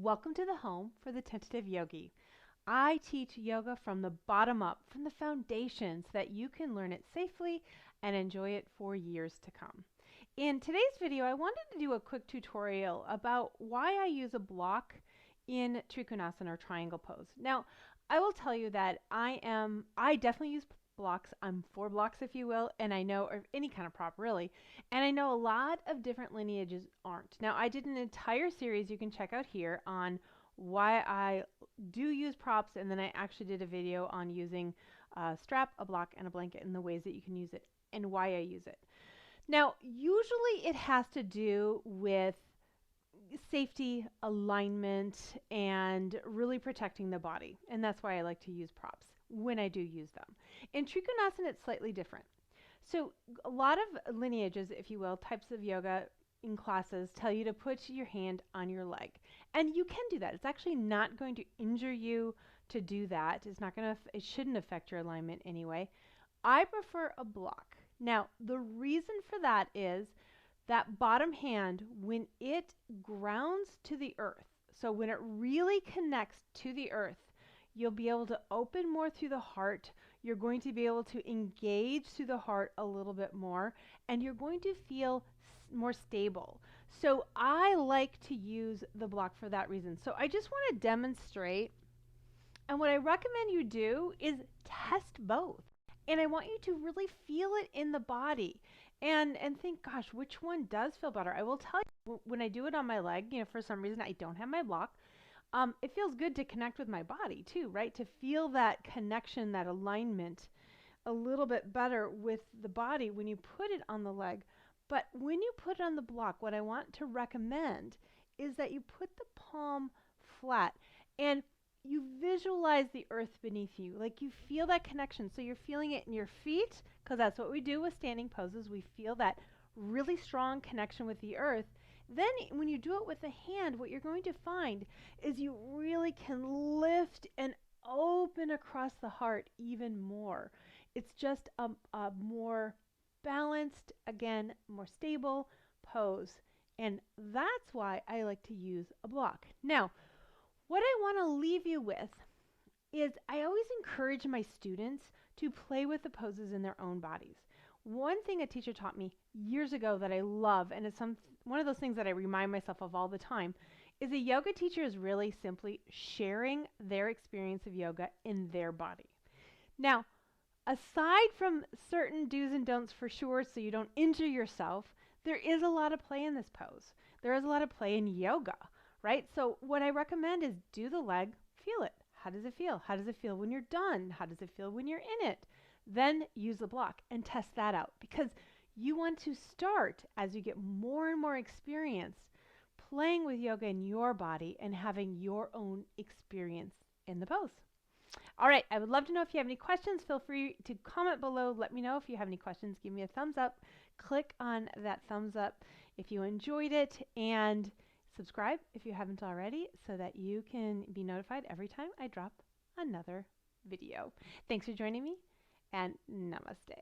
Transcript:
Welcome to the home for the Tentative Yogi. I teach yoga from the bottom up, from the foundation, so that you can learn it safely and enjoy it for years to come. In today's video, I wanted to do a quick tutorial about why I use a block in trikonasana or triangle pose. Now, I will tell you that I definitely use blocks. I'm for blocks, if you will, and I know, or any kind of prop really, and I know a lot of different lineages aren't. Now, I did an entire series you can check out here on why I do use props, and then I actually did a video on using a strap, a block, and a blanket, and the ways that you can use it and why I use it. Now, usually it has to do with safety, alignment, and really protecting the body. And that's why I like to use props when I do use them. In trikonasana, it's slightly different. So a lot of lineages, if you will, types of yoga in classes tell you to put your hand on your leg. And you can do that. It's actually not going to injure you to do that. It shouldn't affect your alignment anyway. I prefer a block. Now, the reason for that is that bottom hand, when it grounds to the earth, so when it really connects to the earth, you'll be able to open more through the heart. You're going to be able to engage through the heart a little bit more, and you're going to feel more stable. So I like to use the block for that reason. So I just want to demonstrate, and what I recommend you do is test both. And I want you to really feel it in the body and think, gosh, which one does feel better? I will tell you, when I do it on my leg, for some reason I don't have my block, it feels good to connect with my body too, right? To feel that connection, that alignment a little bit better with the body when you put it on the leg. But when you put it on the block, what I want to recommend is that you put the palm flat and you visualize the earth beneath you. Like you feel that connection. So you're feeling it in your feet, because that's what we do with standing poses. We feel that really strong connection with the earth. Then when you do it with the hand, what you're going to find is you really can lift and open across the heart even more. It's just a more balanced, again, more stable pose. And that's why I like to use a block. Now, what I want to leave you with is I always encourage my students to play with the poses in their own bodies. One thing a teacher taught me years ago that I love, and it's one of those things that I remind myself of all the time, is a yoga teacher is really simply sharing their experience of yoga in their body. Now, aside from certain do's and don'ts for sure, so you don't injure yourself, there is a lot of play in this pose. There is a lot of play in yoga, right? So what I recommend is do the leg, feel it. How does it feel? How does it feel when you're done? How does it feel when you're in it? Then use the block and test that out, because you want to start, as you get more and more experience, playing with yoga in your body and having your own experience in the pose. All right, I would love to know if you have any questions. Feel free to comment below. Let me know if you have any questions. Give me a thumbs up. Click on that thumbs up if you enjoyed it, and subscribe if you haven't already so that you can be notified every time I drop another video. Thanks for joining me, and namaste.